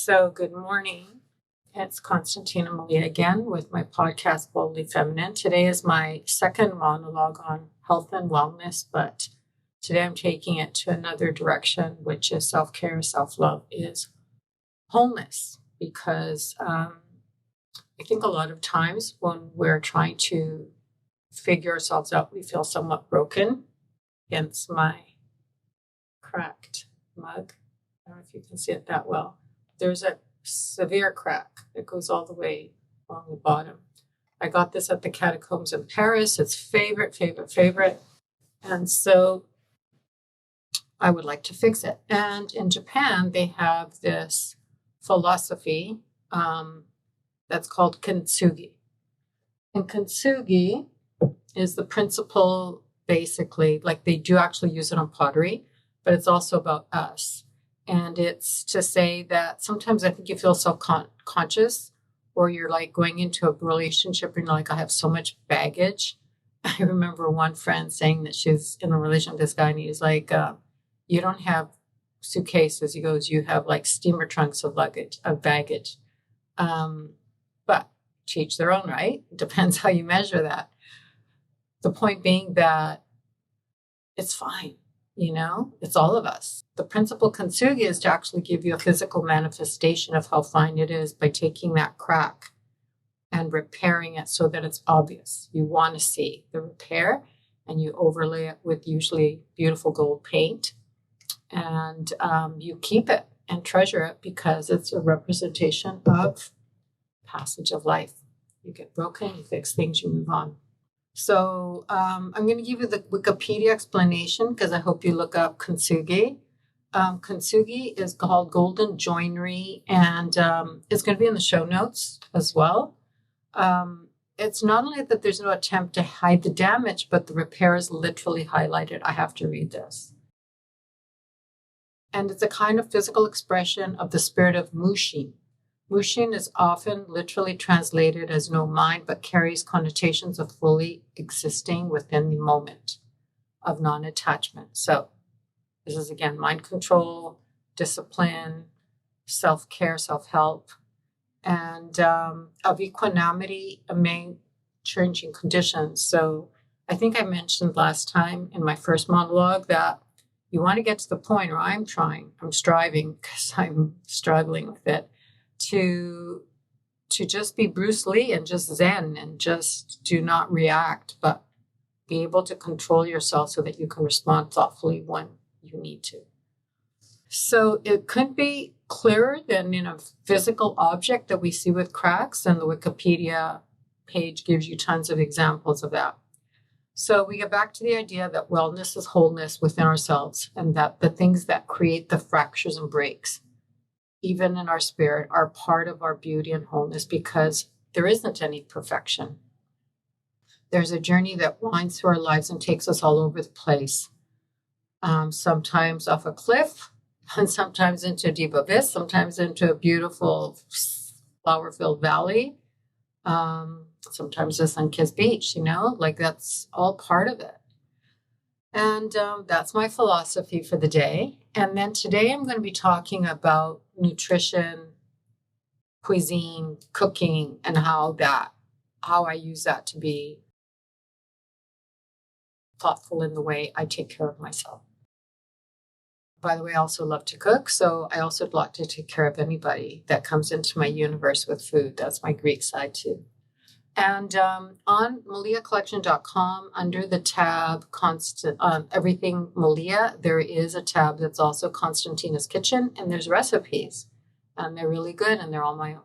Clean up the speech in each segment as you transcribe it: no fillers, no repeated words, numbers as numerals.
So, good morning. It's Constantina Malia again with my podcast, Boldly Feminine. Today is my second monologue on health and wellness, but today I'm taking it to another direction, which is self-care, self-love, is wholeness. Because I think a lot of times when we're trying to figure ourselves out, we feel somewhat broken. Hence my cracked mug. I don't know if you can see it that well. There's a severe crack that goes all the way along the bottom. I got this at the Catacombs in Paris. It's favorite. And so I would like to fix it. And in Japan, they have this philosophy that's called Kintsugi. And Kintsugi is the principle, basically, like they do actually use it on pottery, but it's also about us. And it's to say that sometimes I think you feel self-conscious, or you're like going into a relationship and you're like, I have so much baggage. I remember one friend saying that she's in a relationship with this guy, and he's like, you don't have suitcases. He goes, you have like steamer trunks of luggage, of baggage. But to each their own, right? It depends how you measure that. The point being that it's fine. It's all of us. The principle Kintsugi is to actually give you a physical manifestation of how fine it is by taking that crack and repairing it so that it's obvious. You want to see the repair, and you overlay it with usually beautiful gold paint, and you keep it and treasure it because it's a representation of passage of life. You get broken, you fix things, you move on. So I'm going to give you the Wikipedia explanation because I hope you look up Kintsugi. Kintsugi is called golden joinery, and it's going to be in the show notes as well. It's not only that there's no attempt to hide the damage, but the repair is literally highlighted. I have to read this. And it's a kind of physical expression of the spirit of Mushin. Mushin is often literally translated as no mind, but carries connotations of fully existing within the moment of non-attachment. So this is, again, mind control, discipline, self-care, self-help, and of equanimity among changing conditions. So I think I mentioned last time in my first monologue that you want to get to the point where I'm striving because I'm struggling with it, to just be Bruce Lee and just zen and just do not react, but be able to control yourself so that you can respond thoughtfully when you need to. So it could be clearer than in a physical object that we see with cracks, and the Wikipedia page gives you tons of examples of that. So we get back to the idea that wellness is wholeness within ourselves, and that the things that create the fractures and breaks, even in our spirit, are part of our beauty and wholeness, because there isn't any perfection. There's a journey that winds through our lives and takes us all over the place. Sometimes off a cliff, and sometimes into a deep abyss, sometimes into a beautiful flower-filled valley, sometimes a sun-kissed beach, like that's all part of it. And that's my philosophy for the day. And then today I'm going to be talking about nutrition, cuisine, cooking, and how I use that to be thoughtful in the way I take care of myself. By the way, I also love to cook, so I also like to take care of anybody that comes into my universe with food. That's my Greek side too. And on maliacollection.com, under the tab Everything Malia, there is a tab that's also Constantina's Kitchen, and there's recipes. And they're really good, and they're all my own.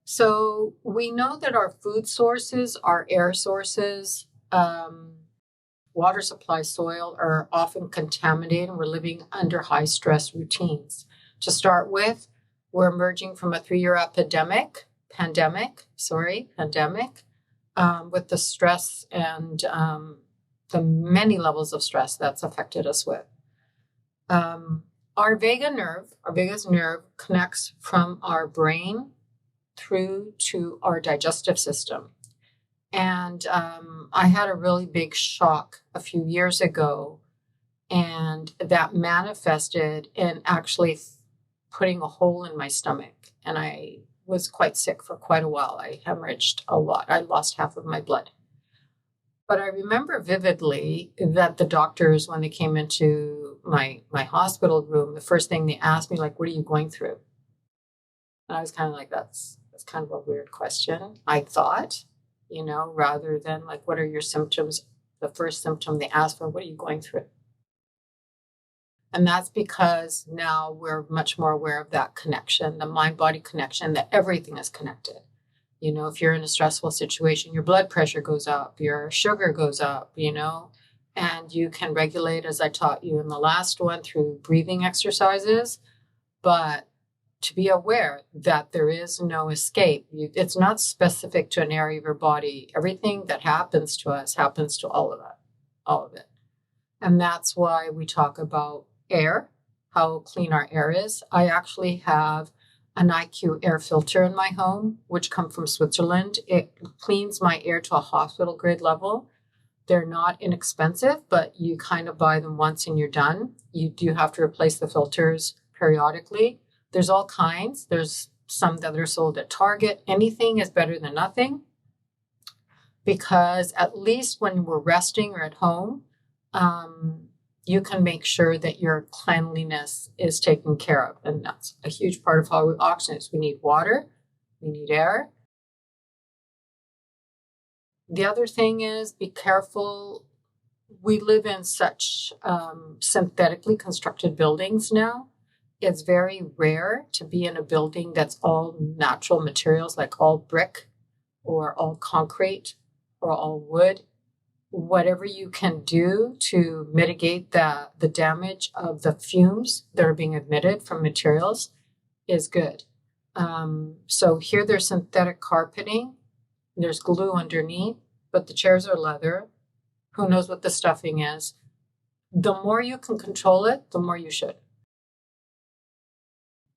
So we know that our food sources, our air sources, water supply, soil are often contaminated, and we're living under high stress routines. To start with, we're emerging from a 3-year pandemic, with the stress and the many levels of stress that's affected us with. Our vagus nerve connects from our brain through to our digestive system. And I had a really big shock a few years ago, and that manifested in actually putting a hole in my stomach, and I was quite sick for quite a while. I hemorrhaged a lot. I lost half of my blood. But I remember vividly that the doctors, when they came into my hospital room, the first thing they asked me, like, what are you going through? And I was kind of like, that's kind of a weird question, I thought, rather than like, what are your symptoms? The first symptom they asked for, what are you going through? And that's because now we're much more aware of that connection, the mind-body connection, that everything is connected. If you're in a stressful situation, your blood pressure goes up, your sugar goes up, and you can regulate, as I taught you in the last one, through breathing exercises. But to be aware that there is no escape. It's not specific to an area of your body. Everything that happens to us happens to all of it. And that's why we talk about air, how clean our air is. I actually have an IQ air filter in my home, which come from Switzerland. It cleans my air to a hospital grade level. They're not inexpensive, but you kind of buy them once and you're done. You do have to replace the filters periodically. There's all kinds. There's some that are sold at Target. Anything is better than nothing, because at least when we're resting or at home, you can make sure that your cleanliness is taken care of. And that's a huge part of how we oxygenate. We need water, we need air. The other thing is, be careful. We live in such synthetically constructed buildings now. It's very rare to be in a building that's all natural materials, like all brick or all concrete or all wood. Whatever you can do to mitigate the damage of the fumes that are being emitted from materials is good. So here there's synthetic carpeting. There's glue underneath, but the chairs are leather. Who knows what the stuffing is? The more you can control it, the more you should.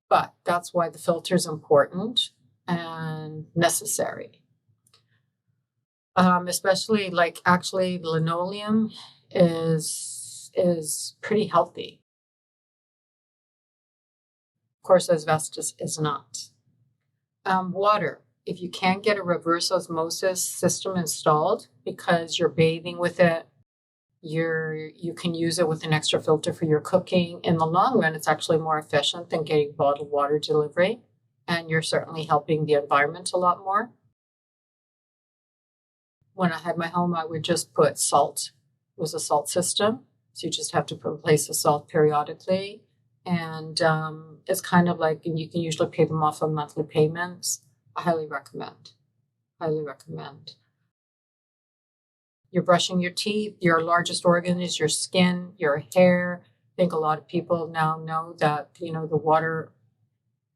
But that's why the filter is important and necessary. Especially actually linoleum is pretty healthy. Of course, asbestos is not. Water. If you can't get a reverse osmosis system installed because you're bathing with it, you can use it with an extra filter for your cooking. In the long run, it's actually more efficient than getting bottled water delivery, and you're certainly helping the environment a lot more. When I had my home, I would just put salt. It was a salt system, so you just have to replace the salt periodically. And it's kind of like, and you can usually pay them off on monthly payments. I highly recommend. Highly recommend. You're brushing your teeth. Your largest organ is your skin, your hair. I think a lot of people now know that, the water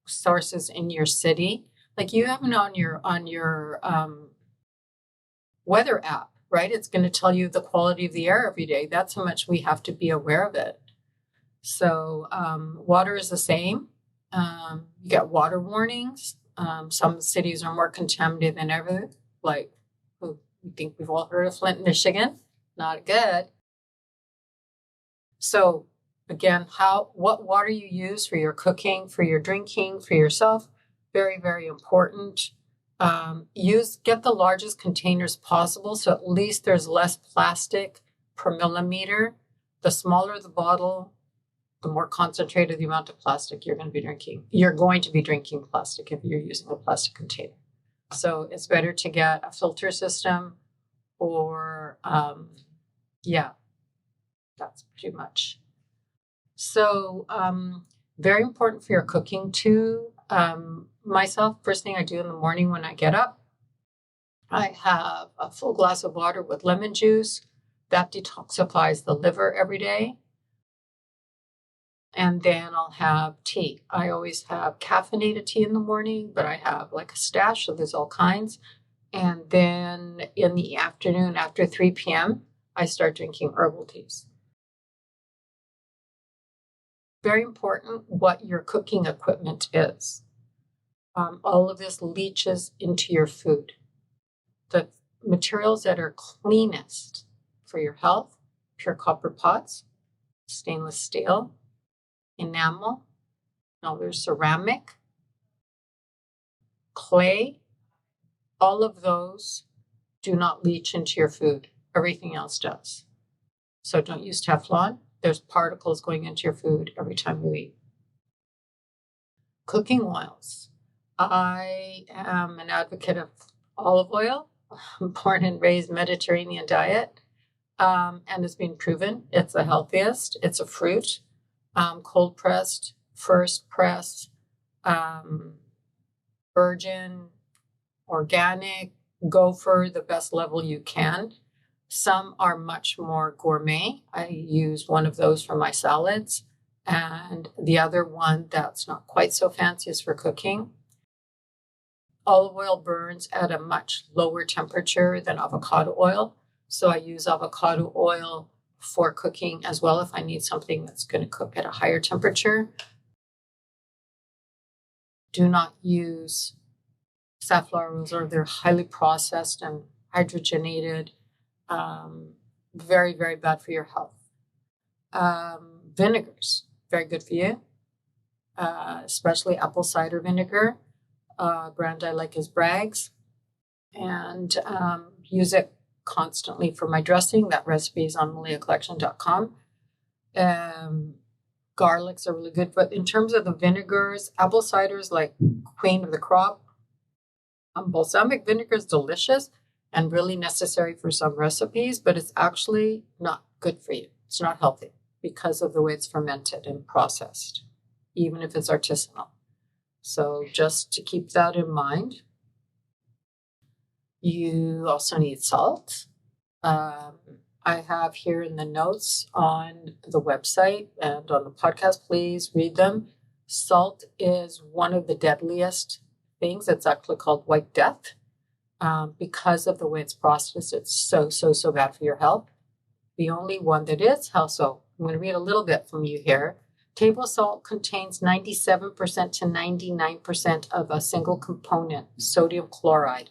sources in your city. Like you have it on your weather app, right? It's going to tell you the quality of the air every day. That's how much we have to be aware of it. So water is the same. You get water warnings. Some cities are more contaminated than ever. Like, I think we've all heard of Flint, Michigan. Not good. So again, what water you use for your cooking, for your drinking, for yourself, very, very important. Get the largest containers possible, so at least there's less plastic per millimeter. The smaller the bottle, the more concentrated the amount of plastic you're going to be drinking. You're going to be drinking plastic if you're using a plastic container. So it's better to get a filter system or, that's pretty much. So very important for your cooking too. Myself, first thing I do in the morning when I get up, I have a full glass of water with lemon juice. That detoxifies the liver every day. And then I'll have tea. I always have caffeinated tea in the morning, but I have like a stash, so there's all kinds. And then in the afternoon, after 3 p.m., I start drinking herbal teas. Very important what your cooking equipment is. All of this leaches into your food. The materials that are cleanest for your health, pure copper pots, stainless steel, enamel, there's ceramic, clay, all of those do not leach into your food. Everything else does. So don't use Teflon. There's particles going into your food every time you eat. Cooking oils. I am an advocate of olive oil. I'm born and raised Mediterranean diet. And it's been proven it's the healthiest. It's a fruit, cold pressed, first press, virgin, organic, go for the best level you can. Some are much more gourmet. I use one of those for my salads. And the other one that's not quite so fancy is for cooking. Olive oil burns at a much lower temperature than avocado oil. So I use avocado oil for cooking as well if I need something that's going to cook at a higher temperature. Do not use safflower oils, or they're highly processed and hydrogenated. Very, very bad for your health. Vinegars, very good for you, especially apple cider vinegar. Brand I like is Bragg's, and use it constantly for my dressing. That recipe is on maliacollection.com. Garlics are really good, but in terms of the vinegars, apple cider is like queen of the crop. Balsamic vinegar is delicious and really necessary for some recipes, but it's actually not good for you. It's not healthy because of the way it's fermented and processed, even if it's artisanal. So just to keep that in mind. You also need salt. I have here in the notes on the website and on the podcast, please read them. Salt is one of the deadliest things. It's actually called white death. Because of the way it's processed, it's so bad for your health. The only one that is healthful, I'm going to read a little bit from you here. Table salt contains 97% to 99% of a single component, sodium chloride.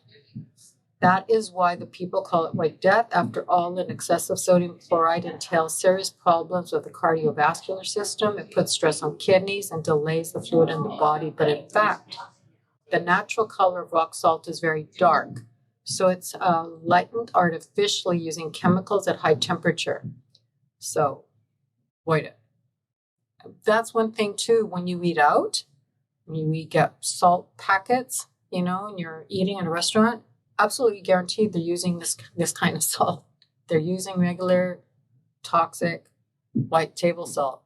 That is why the people call it white death. After all, an excessive sodium chloride entails serious problems with the cardiovascular system. It puts stress on kidneys and delays the fluid in the body. But in fact, the natural color of rock salt is very dark. So it's lightened artificially using chemicals at high temperature. So avoid it. That's one thing too, when you eat out, when you get salt packets, and you're eating in a restaurant, absolutely guaranteed they're using this kind of salt. They're using regular, toxic, white table salt.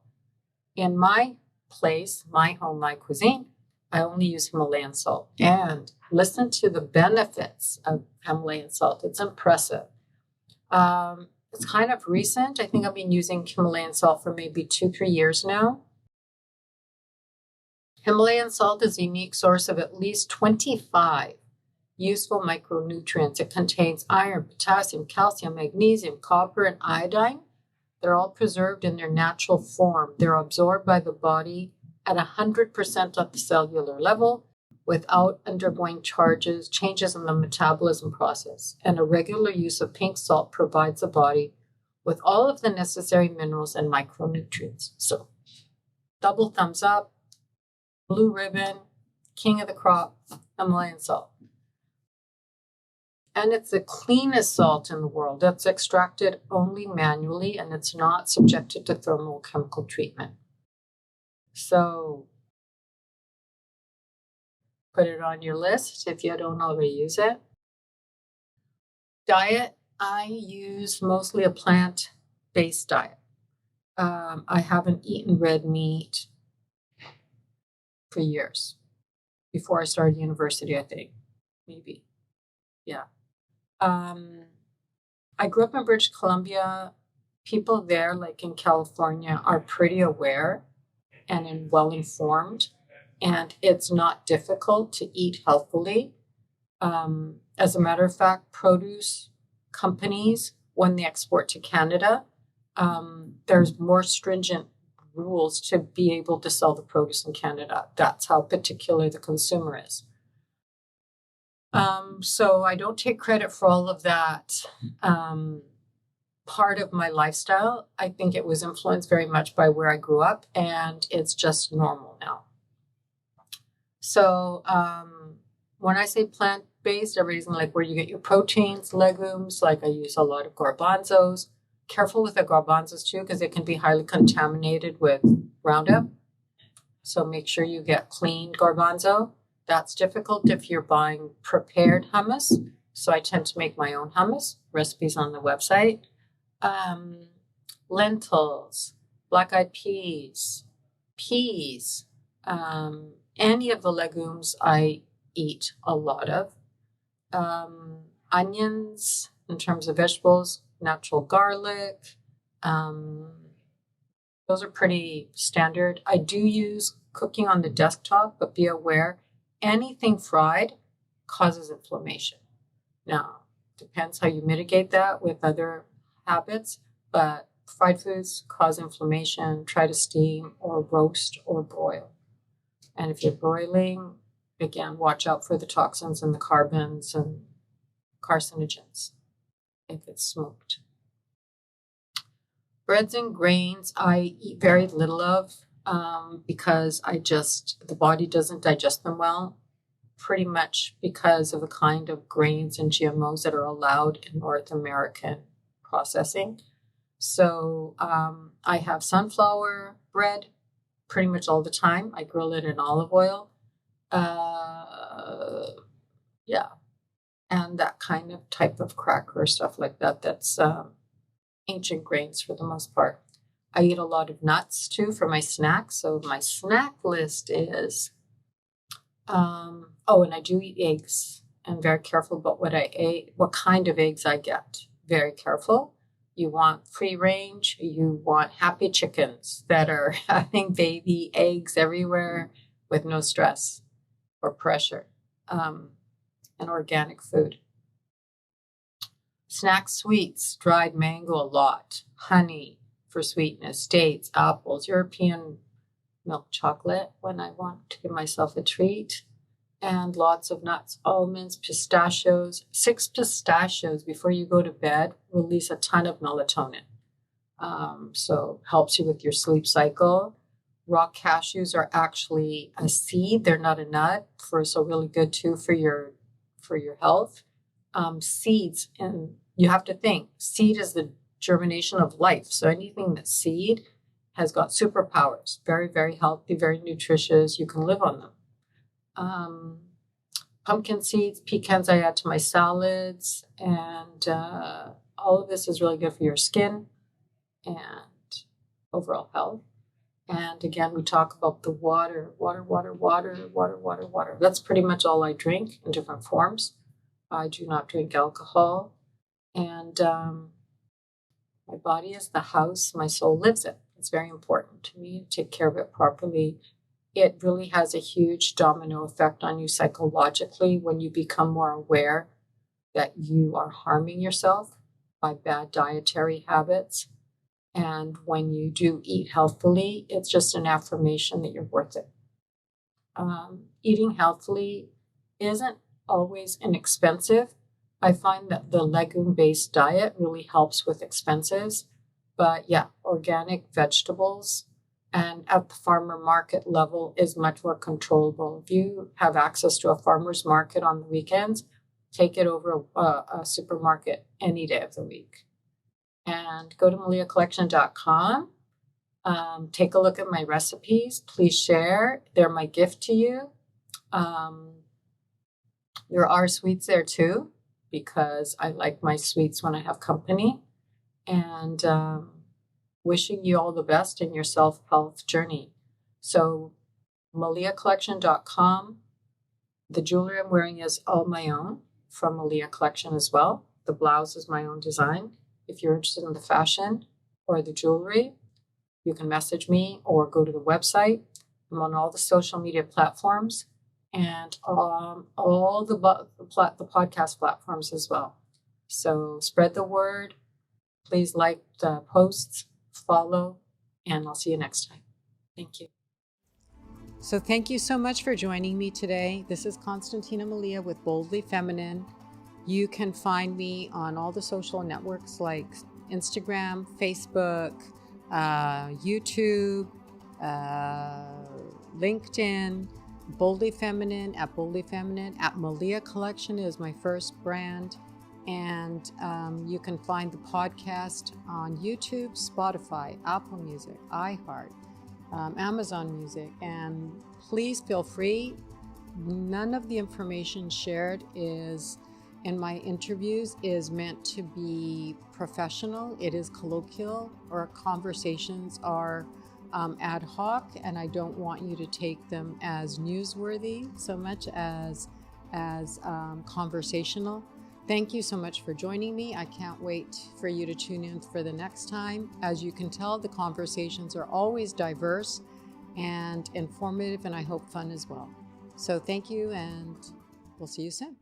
In my place, my home, my cuisine, I only use Himalayan salt. And listen to the benefits of Himalayan salt. It's impressive. It's kind of recent. I think I've been using Himalayan salt for maybe 2-3 years now. Himalayan salt is a unique source of at least 25 useful micronutrients. It contains iron, potassium, calcium, magnesium, copper, and iodine. They're all preserved in their natural form. They're absorbed by the body at 100% at the cellular level without undergoing changes in the metabolism process. And a regular use of pink salt provides the body with all of the necessary minerals and micronutrients. So, double thumbs up, blue ribbon, king of the crop, Himalayan salt. And it's the cleanest salt in the world. It's extracted only manually, and it's not subjected to thermochemical treatment. So put it on your list if you don't already use it. Diet, I use mostly a plant-based diet. I haven't eaten red meat for years. Before I started university, I think. Maybe. Yeah. I grew up in British Columbia. People there, like in California, are pretty aware and well-informed. And it's not difficult to eat healthfully. As a matter of fact, produce companies, when they export to Canada, there's more stringent rules to be able to sell the produce in Canada. That's how particular the consumer is. So I don't take credit for all of that part of my lifestyle. I think it was influenced very much by where I grew up, and it's just normal now. So when I say plant-based, everybody's like where you get your proteins, legumes. Like I use a lot of garbanzos. Careful with the garbanzos too, because it can be highly contaminated with Roundup. So make sure you get clean garbanzo. That's difficult if you're buying prepared hummus. So I tend to make my own hummus. Recipes on the website. Lentils, black-eyed peas, peas, any of the legumes I eat a lot of. Onions, in terms of vegetables, natural garlic. Those are pretty standard. I do use cooking on the desktop, but be aware, anything fried causes inflammation. Now, depends how you mitigate that with other habits, but fried foods cause inflammation. Try to steam or roast or broil. And if you're broiling, again, watch out for the toxins and the carbons and carcinogens if it's smoked. Breads and grains I eat very little of because the body doesn't digest them well, pretty much because of the kind of grains and GMOs that are allowed in North American processing. So I have sunflower bread pretty much all the time. I grill it in olive oil. Yeah. And that kind of type of cracker, stuff like that. That's ancient grains for the most part. I eat a lot of nuts too for my snacks. So my snack list is, and I do eat eggs. I'm very careful about what kind of eggs I get. Very careful. You want free range. You want happy chickens that are having baby eggs everywhere with no stress or pressure. And organic food. Snack sweets, dried mango a lot, honey for sweetness, dates, apples, European milk chocolate when I want to give myself a treat, and lots of nuts, almonds, pistachios. 6 pistachios before you go to bed release a ton of melatonin. So helps you with your sleep cycle. Raw cashews are actually a seed. They're not a nut, so really good too for your health. Seeds, and you have to think, seed is the germination of life. So anything that's seed has got superpowers. Very, very healthy, very nutritious. You can live on them. Pumpkin seeds, pecans I add to my salads, and all of this is really good for your skin and overall health. And again, we talk about the water. That's pretty much all I drink in different forms. I do not drink alcohol. And my body is the house my soul lives in. It's very important to me to take care of it properly. It really has a huge domino effect on you psychologically when you become more aware that you are harming yourself by bad dietary habits. And when you do eat healthfully, it's just an affirmation that you're worth it. Eating healthfully isn't always inexpensive. I find that the legume-based diet really helps with expenses. But yeah, organic vegetables and at the farmer market level is much more controllable. If you have access to a farmer's market on the weekends, take it over a supermarket any day of the week. And go to maliacollection.com. Take a look at my recipes. Please share. They're my gift to you. There are sweets there too, because I like my sweets when I have company. And wishing you all the best in your self-health journey. So maliacollection.com. The jewelry I'm wearing is all my own from Malia Collection as well. The blouse is my own design. If you're interested in the fashion or the jewelry, you can message me or go to the website. I'm on all the social media platforms and all the podcast platforms as well. So spread the word. Please like the posts, follow, and I'll see you next time. Thank you. So thank you so much for joining me today. This is Constantina Malia with Boldly Feminine. You can find me on all the social networks like Instagram, Facebook, YouTube, LinkedIn. Boldly Feminine at Boldly Feminine. At Malia Collection is my first brand. And you can find the podcast on YouTube, Spotify, Apple Music, iHeart, Amazon Music. And please feel free. None of the information shared is in my interviews is meant to be professional. It is colloquial, or conversations are ad hoc, and I don't want you to take them as newsworthy so much as conversational. Thank you so much for joining me. I can't wait for you to tune in for the next time. As you can tell, the conversations are always diverse and informative, and I hope fun as well. So thank you, and we'll see you soon.